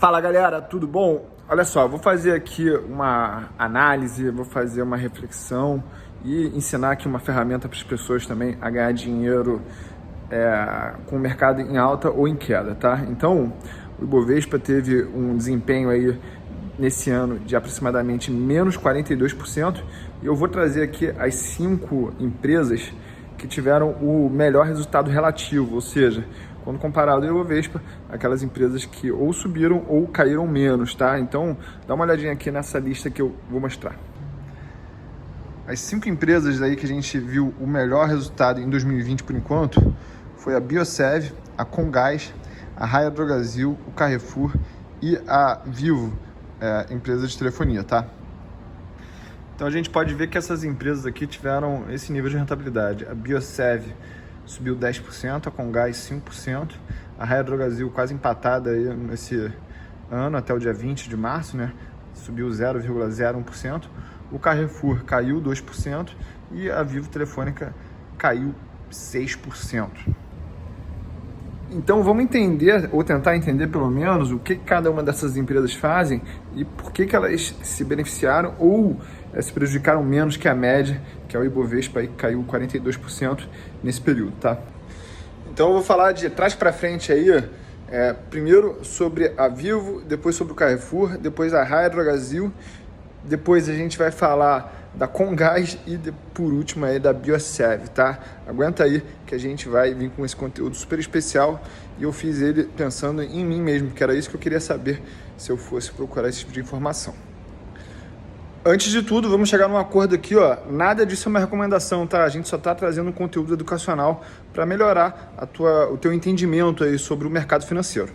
Fala galera, tudo bom? Olha só, vou fazer aqui uma análise, vou fazer uma reflexão e ensinar aqui uma ferramenta para as pessoas também a ganhar dinheiro com o mercado em alta ou em queda, tá? Então, o Ibovespa teve um desempenho aí nesse ano de aproximadamente menos 42% e eu vou trazer aqui as 5 empresas que tiveram o melhor resultado relativo, ou seja, quando comparado ao Ibovespa, aquelas empresas que ou subiram ou caíram menos, tá? Então, dá uma olhadinha aqui nessa lista que eu vou mostrar. As 5 empresas aí que a gente viu o melhor resultado em 2020 por enquanto foi a Biosev, a Comgás, a Raia Drogasil, o Carrefour e a Vivo, empresa de telefonia, tá? Então a gente pode ver que essas empresas aqui tiveram esse nível de rentabilidade. A Biosev subiu 10%, a Comgás 5%, a Raia Drogasil quase empatada aí nesse ano até o dia 20 de março, né? Subiu 0,01%, o Carrefour caiu 2% e a Vivo Telefônica caiu 6%. Então vamos entender, ou tentar entender pelo menos, o que cada uma dessas empresas fazem e por que elas se beneficiaram ou se prejudicaram menos que a média, que é o Ibovespa, aí, que caiu 42% nesse período, tá? Então eu vou falar de trás para frente aí, primeiro sobre a Vivo, depois sobre o Carrefour, depois a Raia Drogasil, depois a gente vai falar da Comgás e por último aí da Biosev, tá? Aguenta aí que a gente vai vir com esse conteúdo super especial e eu fiz ele pensando em mim mesmo, que era isso que eu queria saber se eu fosse procurar esse tipo de informação. Antes de tudo, vamos chegar num acordo aqui, ó. Nada disso é uma recomendação, tá? A gente só está trazendo um conteúdo educacional para melhorar o teu entendimento aí sobre o mercado financeiro.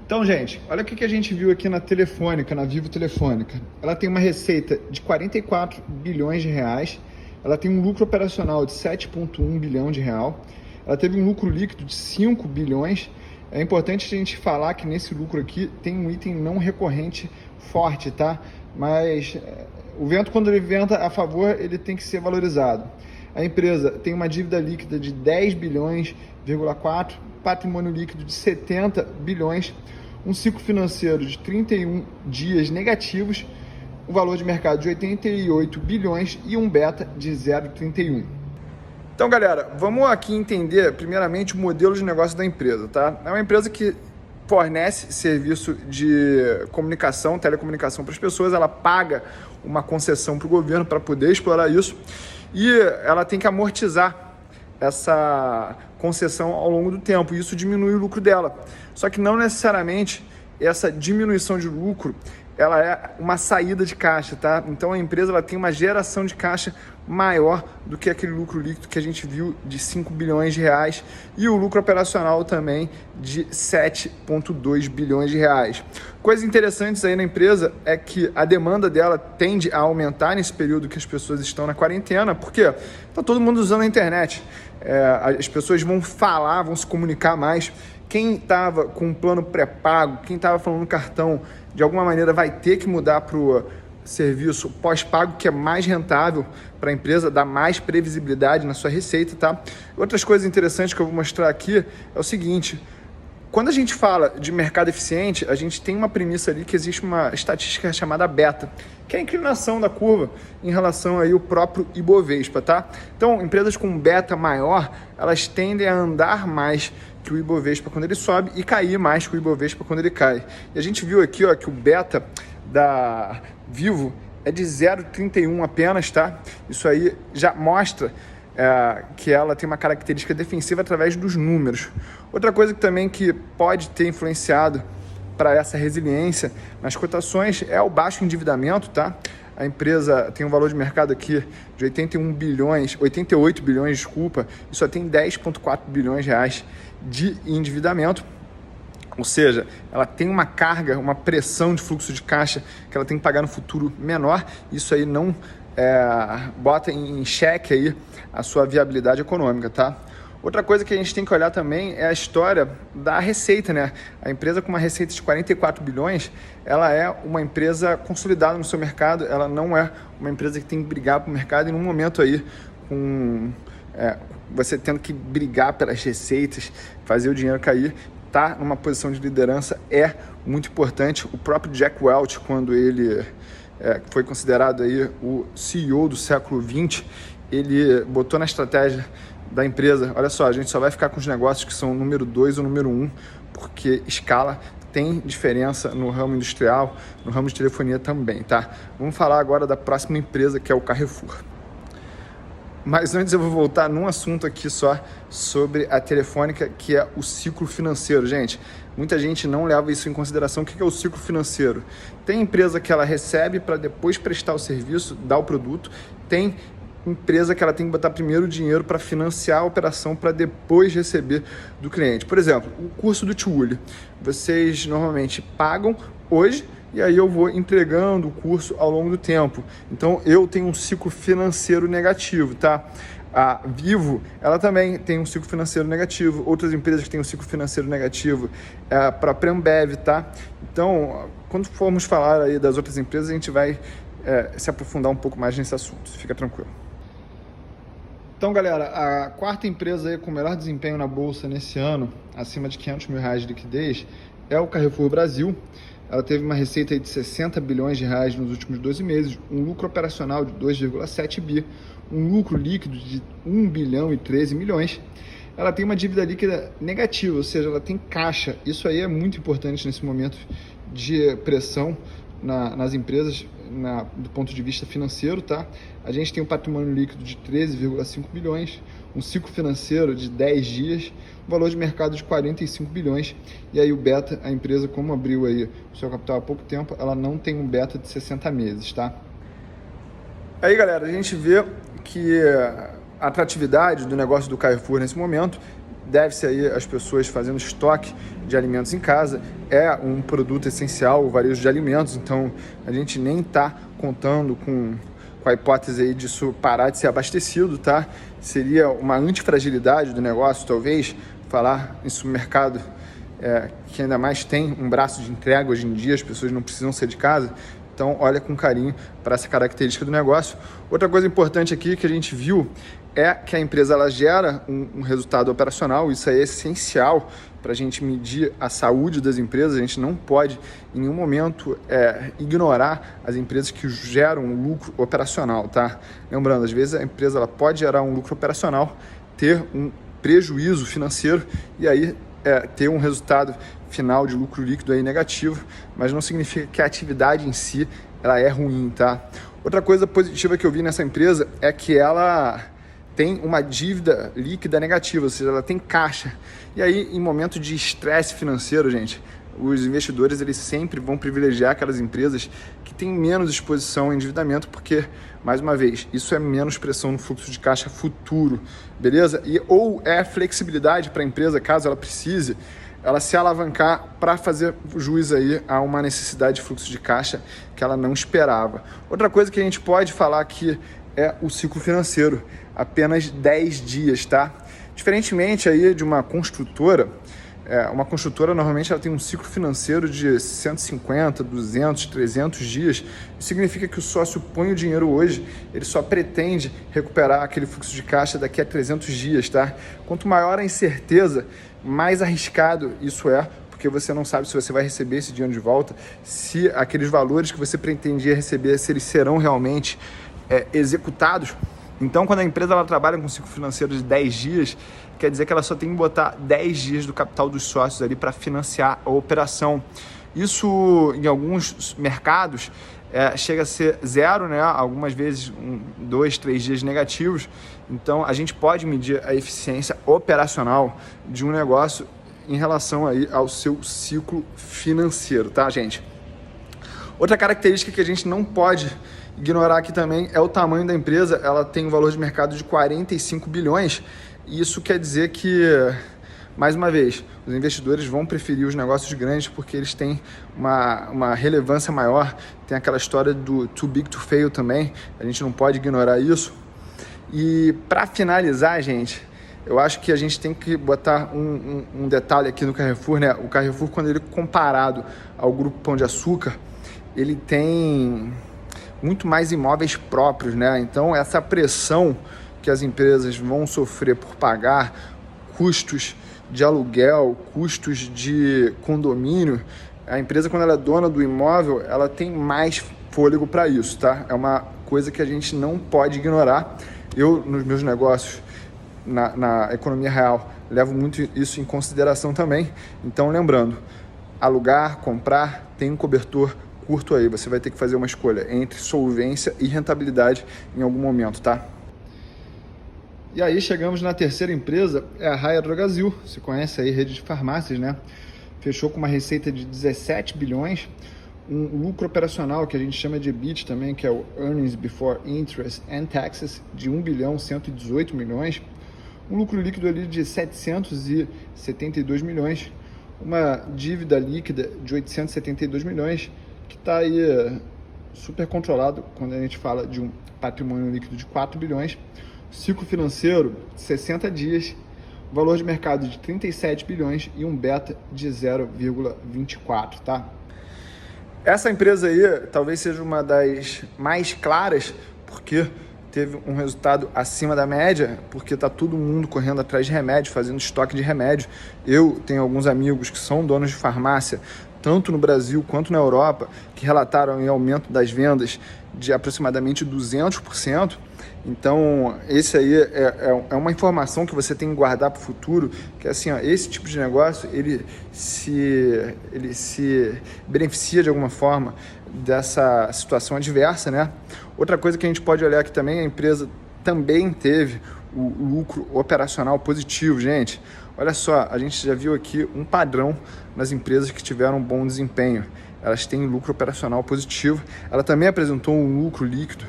Então, gente, olha o que a gente viu aqui na Telefônica, na Vivo Telefônica. Ela tem uma receita de 44 bilhões de reais, ela tem um lucro operacional de 7,1 bilhão de real, ela teve um lucro líquido de 5 bilhões. É importante a gente falar que nesse lucro aqui tem um item não recorrente forte, tá? Mas o vento, quando ele venta a favor, ele tem que ser valorizado. A empresa tem uma dívida líquida de 10 bilhões,4, patrimônio líquido de 70 bilhões, um ciclo financeiro de 31 dias negativos, um valor de mercado de 88 bilhões e um beta de 0,31. Então, galera, vamos aqui entender primeiramente o modelo de negócio da empresa, tá? É uma empresa que fornece serviço de comunicação, telecomunicação para as pessoas, ela paga uma concessão para o governo para poder explorar isso e ela tem que amortizar essa concessão ao longo do tempo, e isso diminui o lucro dela. Só que não necessariamente essa diminuição de lucro ela é uma saída de caixa, tá? Então a empresa ela tem uma geração de caixa maior do que aquele lucro líquido que a gente viu de 5 bilhões de reais e o lucro operacional também de 7,2 bilhões de reais. Coisas interessantes aí na empresa é que a demanda dela tende a aumentar nesse período que as pessoas estão na quarentena, porque está todo mundo usando a internet. As pessoas vão falar, vão se comunicar mais. Quem estava com um plano pré-pago, quem estava falando no cartão, de alguma maneira vai ter que mudar para o serviço pós-pago, que é mais rentável para a empresa, dá mais previsibilidade na sua receita, tá? Outras coisas interessantes que eu vou mostrar aqui é o seguinte: quando a gente fala de mercado eficiente, a gente tem uma premissa ali que existe uma estatística chamada beta, que é a inclinação da curva em relação aí ao próprio Ibovespa, tá? Então, empresas com beta maior, elas tendem a andar mais que o Ibovespa quando ele sobe e cair mais que o Ibovespa quando ele cai. E a gente viu aqui, ó, que o beta da Vivo é de 0,31 apenas, tá? Isso aí já mostra que ela tem uma característica defensiva através dos números. Outra coisa que também que pode ter influenciado para essa resiliência nas cotações é o baixo endividamento, tá? A empresa tem um valor de mercado aqui de 88 bilhões, desculpa, e só tem 10,4 bilhões de reais de endividamento. Ou seja, ela tem uma carga, uma pressão de fluxo de caixa que ela tem que pagar no futuro menor. Isso aí não bota em xeque aí a sua viabilidade econômica, tá? Outra coisa que a gente tem que olhar também é a história da receita, né? A empresa com uma receita de 44 bilhões, ela é uma empresa consolidada no seu mercado, ela não é uma empresa que tem que brigar para o mercado e num momento aí com você tendo que brigar pelas receitas, fazer o dinheiro cair, estar numa posição de liderança é muito importante. O próprio Jack Welch, quando ele foi considerado aí o CEO do século XX, ele botou na estratégia da empresa: olha só, a gente só vai ficar com os negócios que são número 2 ou número 1, porque escala tem diferença no ramo industrial, no ramo de telefonia também, tá? Vamos falar agora da próxima empresa, que é o Carrefour. Mas antes eu vou voltar num assunto aqui só sobre a Telefônica, que é o ciclo financeiro. Gente, muita gente não leva isso em consideração. O que é o ciclo financeiro? Tem empresa que ela recebe para depois prestar o serviço, dar o produto. Tem empresa que ela tem que botar primeiro o dinheiro para financiar a operação para depois receber do cliente. Por exemplo, o curso do Tiuli. Vocês normalmente pagam hoje e aí eu vou entregando o curso ao longo do tempo. Então eu tenho um ciclo financeiro negativo, tá? A Vivo, ela também tem um ciclo financeiro negativo. Outras empresas que têm um ciclo financeiro negativo é a própria Ambev, tá? Então, quando formos falar aí das outras empresas, a gente vai se aprofundar um pouco mais nesse assunto. Fica tranquilo. Então, galera, a quarta empresa aí com o melhor desempenho na bolsa nesse ano, acima de R$500 mil de liquidez, é o Carrefour Brasil. Ela teve uma receita aí de R$60 bilhões nos últimos 12 meses, um lucro operacional de 2,7 bi, um lucro líquido de 1 bilhão e 13 milhões. Ela tem uma dívida líquida negativa, ou seja, ela tem caixa. Isso aí é muito importante nesse momento de pressão nas empresas, do ponto de vista financeiro, tá? A gente tem um patrimônio líquido de 13,5 bilhões, um ciclo financeiro de 10 dias, um valor de mercado de 45 bilhões. E aí o beta, a empresa, como abriu aí o seu capital há pouco tempo, ela não tem um beta de 60 meses, tá? Aí, galera, a gente vê que a atratividade do negócio do Carrefour nesse momento deve-se aí as pessoas fazendo estoque de alimentos em casa. É um produto essencial, o varejo de alimentos, então a gente nem está contando com a hipótese aí disso parar de ser abastecido, tá? Seria uma antifragilidade do negócio, talvez, falar em supermercado que ainda mais tem um braço de entrega hoje em dia, as pessoas não precisam sair de casa. Então, olha com carinho para essa característica do negócio. Outra coisa importante aqui que a gente viu é que a empresa ela gera um resultado operacional. Isso é essencial para a gente medir a saúde das empresas. A gente não pode, em nenhum momento, ignorar as empresas que geram um lucro operacional, tá? Lembrando, às vezes a empresa ela pode gerar um lucro operacional, ter um prejuízo financeiro e aí ter um resultado final de lucro líquido aí negativo, mas não significa que a atividade em si ela é ruim, tá? Outra coisa positiva que eu vi nessa empresa é que ela tem uma dívida líquida negativa, ou seja, ela tem caixa. E aí, em momento de estresse financeiro, gente, os investidores eles sempre vão privilegiar aquelas empresas que têm menos exposição ao endividamento, porque, mais uma vez, isso é menos pressão no fluxo de caixa futuro, beleza? Ou é flexibilidade para a empresa, caso ela precise, ela se alavancar para fazer juiz aí a uma necessidade de fluxo de caixa que ela não esperava. Outra coisa que a gente pode falar aqui é o ciclo financeiro, apenas 10 dias, tá? Diferentemente aí de uma construtora normalmente ela tem um ciclo financeiro de 150, 200, 300 dias. Isso significa que o sócio põe o dinheiro hoje, ele só pretende recuperar aquele fluxo de caixa daqui a 300 dias, tá? Quanto maior a incerteza, mais arriscado isso é, porque você não sabe se você vai receber esse dinheiro de volta, se aqueles valores que você pretendia receber, se eles serão realmente executados. Então, quando a empresa ela trabalha com um ciclo financeiro de 10 dias, quer dizer que ela só tem que botar 10 dias do capital dos sócios ali para financiar a operação. Isso, em alguns mercados, chega a ser zero, né? Algumas vezes 2, 3 dias negativos. Então, a gente pode medir a eficiência operacional de um negócio em relação aí ao seu ciclo financeiro, tá, gente? Outra característica que a gente não pode ignorar aqui também é o tamanho da empresa. Ela tem um valor de mercado de 45 bilhões e isso quer dizer que, mais uma vez, os investidores vão preferir os negócios grandes porque eles têm uma relevância maior. Tem aquela história do too big to fail também, a gente não pode ignorar isso. E para finalizar, gente, eu acho que a gente tem que botar um detalhe aqui no Carrefour, né? O Carrefour, quando ele é comparado ao Grupo Pão de Açúcar, ele tem muito mais imóveis próprios, né? Então, essa pressão que as empresas vão sofrer por pagar custos de aluguel, custos de condomínio, a empresa, quando ela é dona do imóvel, ela tem mais fôlego para isso, tá? É uma coisa que a gente não pode ignorar. Eu, nos meus negócios, na economia real, levo muito isso em consideração também. Então, lembrando, alugar, comprar, tem um cobertor curto aí. Você vai ter que fazer uma escolha entre solvência e rentabilidade em algum momento, tá? E aí chegamos na terceira empresa, é a Raia Drogasil. Você conhece aí, rede de farmácias, né? Fechou com uma receita de 17 bilhões, um lucro operacional que a gente chama de EBIT também, que é o Earnings Before Interest and Taxes, de 1 bilhão 118 milhões, um lucro líquido ali de 772 milhões, uma dívida líquida de 872 milhões, que está aí super controlado quando a gente fala de um patrimônio líquido de 4 bilhões, ciclo financeiro 60 dias, valor de mercado de 37 bilhões e um beta de 0,24, tá? Essa empresa aí talvez seja uma das mais claras, porque teve um resultado acima da média, porque tá todo mundo correndo atrás de remédio, fazendo estoque de remédio. Eu tenho alguns amigos que são donos de farmácia, tanto no Brasil quanto na Europa, que relataram em aumento das vendas de aproximadamente 200%. Então, esse aí é uma informação que você tem que guardar para o futuro, que assim, ó, esse tipo de negócio, ele se beneficia de alguma forma dessa situação adversa, né? Outra coisa que a gente pode olhar aqui também, a empresa também teve o lucro operacional positivo, gente. Olha só, a gente já viu aqui um padrão nas empresas que tiveram um bom desempenho. Elas têm lucro operacional positivo. Ela também apresentou um lucro líquido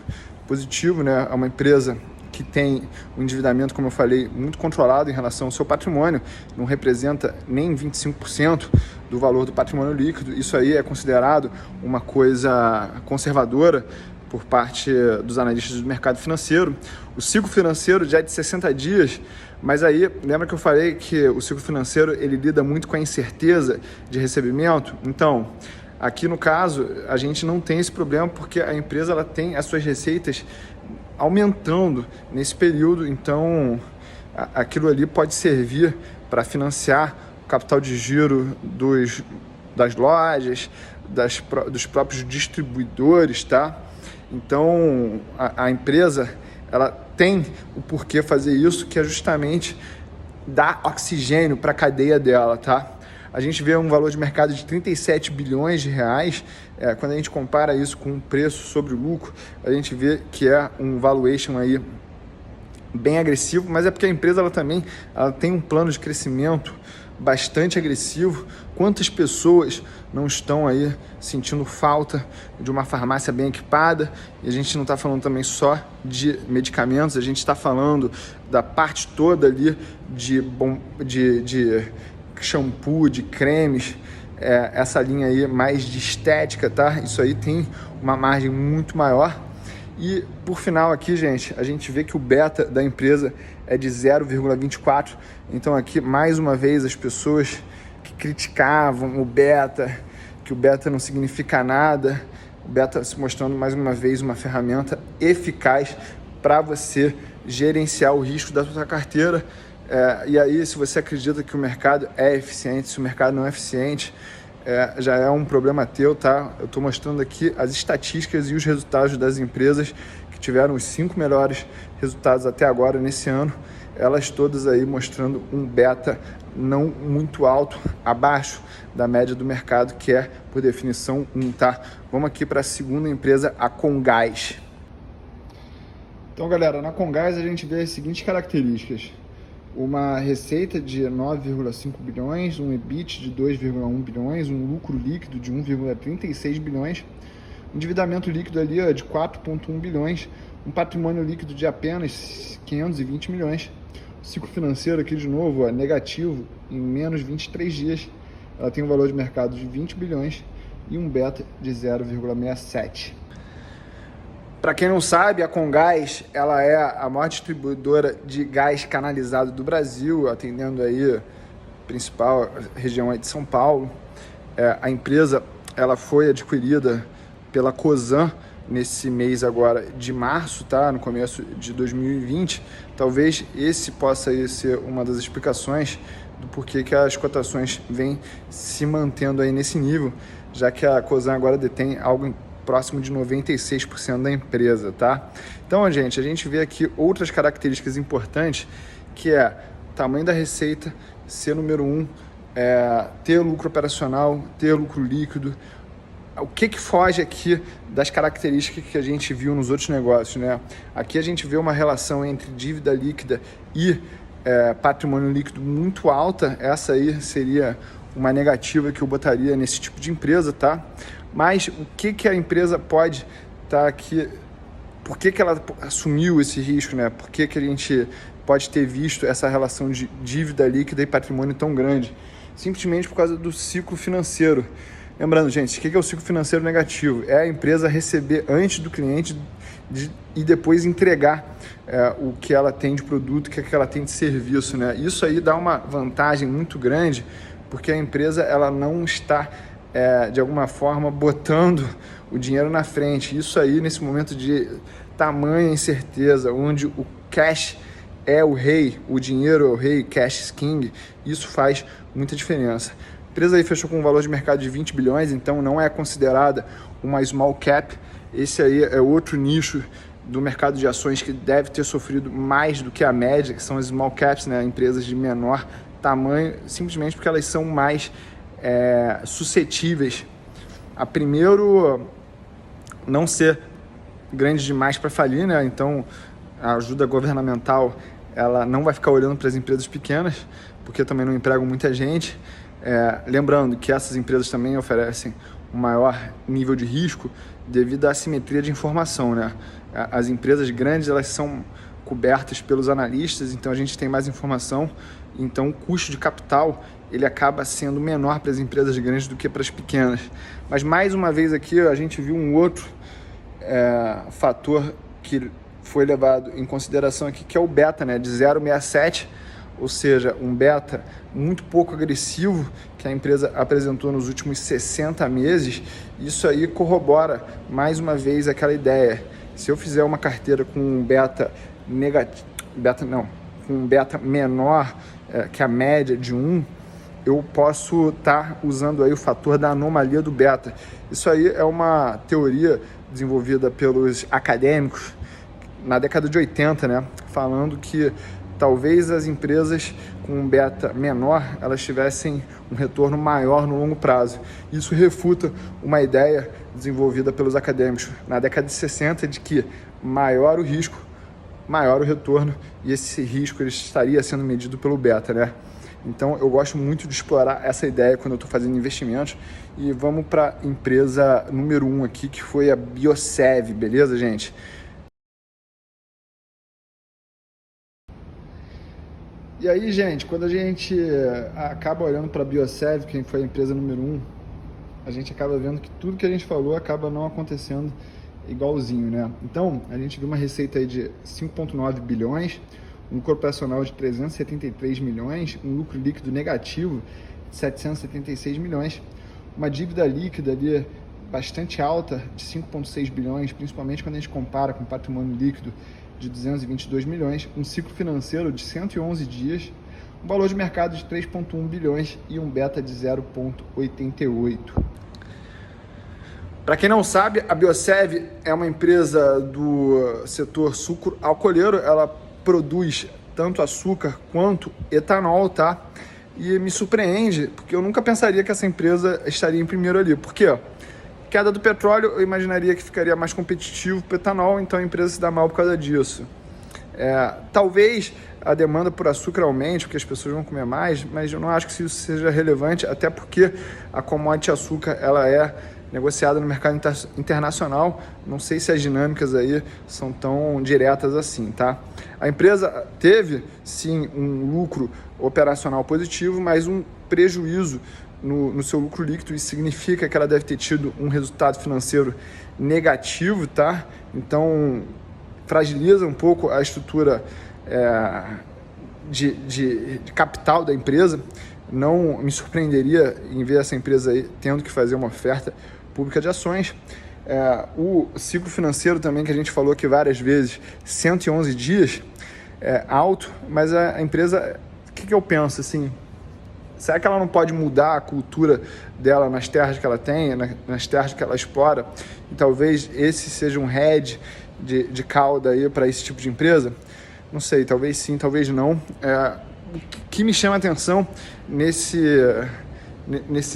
positivo, né? É uma empresa que tem um endividamento, como eu falei, muito controlado em relação ao seu patrimônio, não representa nem 25% do valor do patrimônio líquido. Isso aí é considerado uma coisa conservadora por parte dos analistas do mercado financeiro. O ciclo financeiro já é de 60 dias, mas aí, lembra que eu falei que o ciclo financeiro ele lida muito com a incerteza de recebimento? Então, aqui no caso, a gente não tem esse problema porque a empresa ela tem as suas receitas aumentando nesse período, então aquilo ali pode servir para financiar o capital de giro das lojas, dos próprios distribuidores, tá? Então a empresa ela tem o porquê fazer isso, que é justamente dar oxigênio para a cadeia dela, tá? A gente vê um valor de mercado de 37 bilhões de reais. Quando a gente compara isso com o preço sobre o lucro, a gente vê que é um valuation aí bem agressivo, mas é porque a empresa ela tem um plano de crescimento bastante agressivo. Quantas pessoas não estão aí sentindo falta de uma farmácia bem equipada? E a gente não está falando também só de medicamentos, a gente está falando da parte toda ali de shampoo, de cremes, essa linha aí mais de estética, tá? Isso aí tem uma margem muito maior. E por final aqui, gente, a gente vê que o beta da empresa é de 0,24. Então aqui, mais uma vez, as pessoas que criticavam o beta, que o beta não significa nada, o beta se mostrando mais uma vez uma ferramenta eficaz para você gerenciar o risco da sua carteira. E aí, se você acredita que o mercado é eficiente, se o mercado não é eficiente, já é um problema teu, tá? Eu estou mostrando aqui as estatísticas e os resultados das empresas que tiveram os 5 melhores resultados até agora nesse ano, elas todas aí mostrando um beta não muito alto, abaixo da média do mercado, que é, por definição, 1, tá? Vamos aqui para a segunda empresa, a Comgás. Então, galera, na Comgás a gente vê as seguintes características: uma receita de 9,5 bilhões, um EBIT de 2,1 bilhões, um lucro líquido de 1,36 bilhões, um endividamento líquido ali de 4,1 bilhões, um patrimônio líquido de apenas 520 milhões. O ciclo financeiro aqui, de novo, é negativo em menos 23 dias. Ela tem um valor de mercado de 20 bilhões e um beta de 0,67. Para quem não sabe, a Comgás ela é a maior distribuidora de gás canalizado do Brasil, atendendo aí a principal região aí de São Paulo. A empresa ela foi adquirida pela Cosan nesse mês agora de março, tá? No começo de 2020. Talvez esse possa aí ser uma das explicações do porquê que as cotações vêm se mantendo aí nesse nível, já que a Cosan agora detém algo próximo de 96% da empresa, tá? Então, gente, a gente vê aqui outras características importantes, que é tamanho da receita, ser número 1, ter lucro operacional, ter lucro líquido. O que foge aqui das características que a gente viu nos outros negócios, né? Aqui a gente vê uma relação entre dívida líquida e patrimônio líquido muito alta. Essa aí seria uma negativa que eu botaria nesse tipo de empresa, tá? Mas o que a empresa pode estar aqui, por que ela assumiu esse risco, né? Por que a gente pode ter visto essa relação de dívida líquida e patrimônio tão grande? Simplesmente por causa do ciclo financeiro. Lembrando, gente, o que é o ciclo financeiro negativo? É a empresa receber antes do cliente e depois entregar o que ela tem de produto, o que ela tem de serviço, né? Isso aí dá uma vantagem muito grande, porque a empresa ela não está, de alguma forma, botando o dinheiro na frente. Isso aí, nesse momento de tamanha incerteza, onde o cash é o rei, o dinheiro é o rei, cash is king, isso faz muita diferença. A empresa aí fechou com um valor de mercado de 20 bilhões, então não é considerada uma small cap. Esse aí é outro nicho do mercado de ações que deve ter sofrido mais do que a média, que são as small caps, né? Empresas de menor tamanho, simplesmente porque elas são mais suscetíveis a, primeiro, não ser grande demais para falir, né? Então a ajuda governamental ela não vai ficar olhando para as empresas pequenas, porque também não empregam muita gente. Lembrando que essas empresas também oferecem um maior nível de risco devido à assimetria de informação, né? As empresas grandes elas são cobertas pelos analistas, então a gente tem mais informação, então o custo de capital ele acaba sendo menor para as empresas grandes do que para as pequenas. Mas mais uma vez aqui a gente viu um outro fator que foi levado em consideração aqui, que é o beta, né, de 0,67, ou seja, um beta muito pouco agressivo que a empresa apresentou nos últimos 60 meses. Isso aí corrobora mais uma vez aquela ideia. Se eu fizer uma carteira com um beta negativo, com um beta menor que a média de 1, eu posso estar usando aí o fator da anomalia do beta. Isso aí é uma teoria desenvolvida pelos acadêmicos na década de 80, né? Falando que talvez as empresas com um beta menor, elas tivessem um retorno maior no longo prazo. Isso refuta uma ideia desenvolvida pelos acadêmicos na década de 60 de que maior o risco, maior o retorno, e esse risco ele estaria sendo medido pelo beta, né? Então eu gosto muito de explorar essa ideia quando eu estou fazendo investimentos. E vamos para a empresa número 1 aqui, que foi a Biosev, beleza, gente? E aí, gente, quando a gente acaba olhando para a Biosev, quem foi a empresa número 1, a gente acaba vendo que tudo que a gente falou acaba não acontecendo igualzinho, né? Então, a gente viu uma receita aí de 5,9 bilhões, um lucro operacional de 373 milhões, um lucro líquido negativo de 776 milhões, uma dívida líquida ali bastante alta de 5,6 bilhões, principalmente quando a gente compara com o patrimônio líquido de 222 milhões, um ciclo financeiro de 111 dias, um valor de mercado de 3,1 bilhões e um beta de 0,88. Para quem não sabe, a Biosev é uma empresa do setor sucro-alcooleiro. Ela produz tanto açúcar quanto etanol, tá? E me surpreende, porque eu nunca pensaria que essa empresa estaria em primeiro ali. Por quê? Queda do petróleo, eu imaginaria que ficaria mais competitivo para o etanol, então a empresa se dá mal por causa disso. Talvez a demanda por açúcar aumente, porque as pessoas vão comer mais, mas eu não acho que isso seja relevante, até porque a commodity açúcar ela é negociada no mercado internacional. Não sei se as dinâmicas aí são tão diretas assim, tá? A empresa teve, sim, um lucro operacional positivo, mas um prejuízo no seu lucro líquido. Isso significa que ela deve ter tido um resultado financeiro negativo, tá? Então, fragiliza um pouco a estrutura de capital da empresa. Não me surpreenderia em ver essa empresa aí tendo que fazer uma oferta pública de ações. O ciclo financeiro também, que a gente falou aqui várias vezes, 111 dias, alto, mas a empresa, o que eu penso assim? Será que ela não pode mudar a cultura dela nas terras que ela tem, nas terras que ela explora? E talvez esse seja um hedge de cauda aí para esse tipo de empresa? Não sei, talvez sim, talvez não. O que me chama a atenção nesse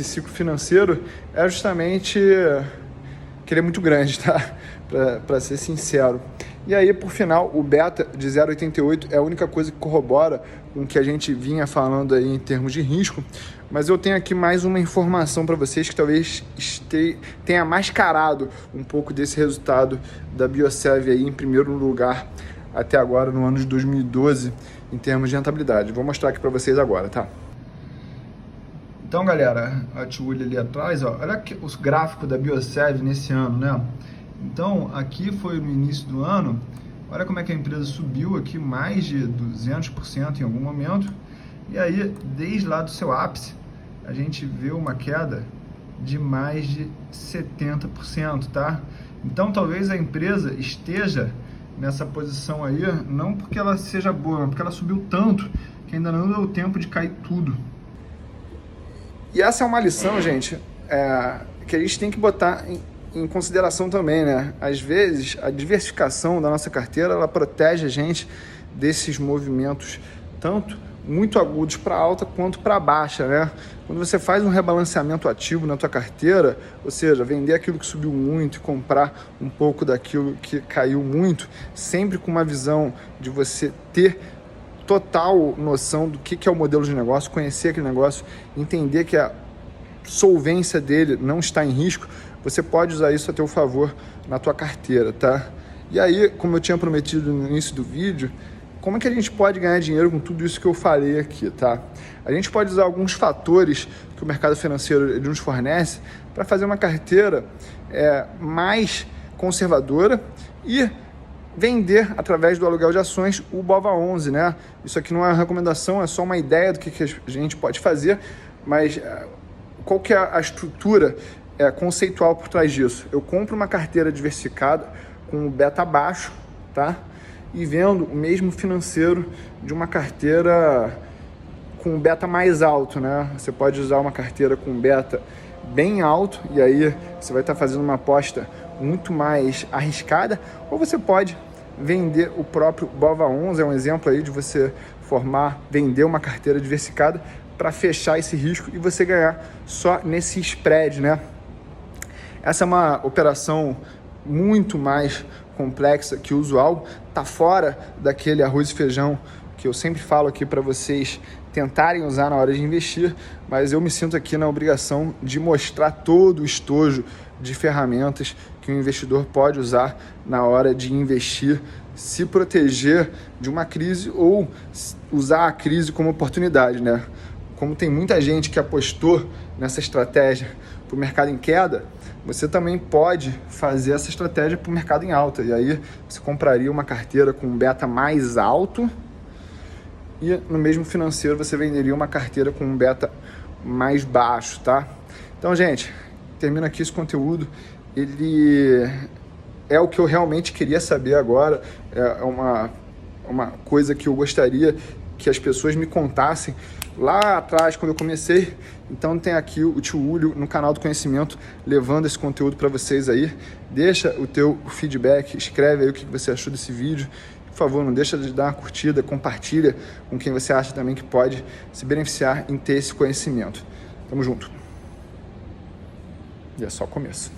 ciclo financeiro é justamente que ele é muito grande, tá? Para ser sincero. E aí, por final, o beta de 0,88 é a única coisa que corrobora com o que a gente vinha falando aí em termos de risco, mas eu tenho aqui mais uma informação para vocês que talvez tenha mascarado um pouco desse resultado da Biosev aí em primeiro lugar até agora no ano de 2012 em termos de rentabilidade. Vou mostrar aqui para vocês agora, tá? Então, galera, a Tiúlia ali atrás, ó, olha aqui os gráficos da Biosev nesse ano, né? Então, aqui foi no início do ano, olha como é que a empresa subiu aqui mais de 200% em algum momento, e aí, desde lá do seu ápice, a gente vê uma queda de mais de 70%, tá? Então, talvez a empresa esteja nessa posição aí, não porque ela seja boa, mas porque ela subiu tanto que ainda não deu tempo de cair tudo. E essa é uma lição, gente, que a gente tem que botar em consideração também, né? Às vezes, a diversificação da nossa carteira, ela protege a gente desses movimentos, tanto muito agudos para alta quanto para baixa, né? Quando você faz um rebalanceamento ativo na tua carteira, ou seja, vender aquilo que subiu muito e comprar um pouco daquilo que caiu muito, sempre com uma visão de você ter total noção do que é o modelo de negócio, conhecer aquele negócio, entender que a solvência dele não está em risco, você pode usar isso a teu favor na tua carteira, tá? E aí, como eu tinha prometido no início do vídeo, como é que a gente pode ganhar dinheiro com tudo isso que eu falei aqui, tá? A gente pode usar alguns fatores que o mercado financeiro ele nos fornece para fazer uma carteira mais conservadora e vender através do aluguel de ações o BOVA11, né? Isso aqui não é uma recomendação, é só uma ideia do que a gente pode fazer, mas qual que é a estrutura conceitual por trás disso? Eu compro uma carteira diversificada com o beta baixo, tá? E vendo o mesmo financeiro de uma carteira com beta mais alto, né? Você pode usar uma carteira com beta bem alto e aí você vai estar fazendo uma aposta muito mais arriscada, ou você pode vender o próprio BOVA11, é um exemplo aí de você vender uma carteira diversificada para fechar esse risco e você ganhar só nesse spread, né? Essa é uma operação muito mais complexa que o usual, tá fora daquele arroz e feijão que eu sempre falo aqui para vocês tentarem usar na hora de investir, mas eu me sinto aqui na obrigação de mostrar todo o estojo de ferramentas que o investidor pode usar na hora de investir, se proteger de uma crise ou usar a crise como oportunidade, né? Como tem muita gente que apostou nessa estratégia para o mercado em queda, você também pode fazer essa estratégia para o mercado em alta. E aí você compraria uma carteira com um beta mais alto e no mesmo financeiro você venderia uma carteira com um beta mais baixo, tá? Então, gente, termino aqui esse conteúdo. Ele é o que eu realmente queria saber agora. É uma coisa que eu gostaria que as pessoas me contassem lá atrás, quando eu comecei. Então tem aqui o Tio Ulio no canal do Conhecimento, levando esse conteúdo para vocês aí. Deixa o teu feedback, escreve aí o que você achou desse vídeo. Por favor, não deixa de dar uma curtida, compartilha com quem você acha também que pode se beneficiar em ter esse conhecimento. Tamo junto. E é só o começo.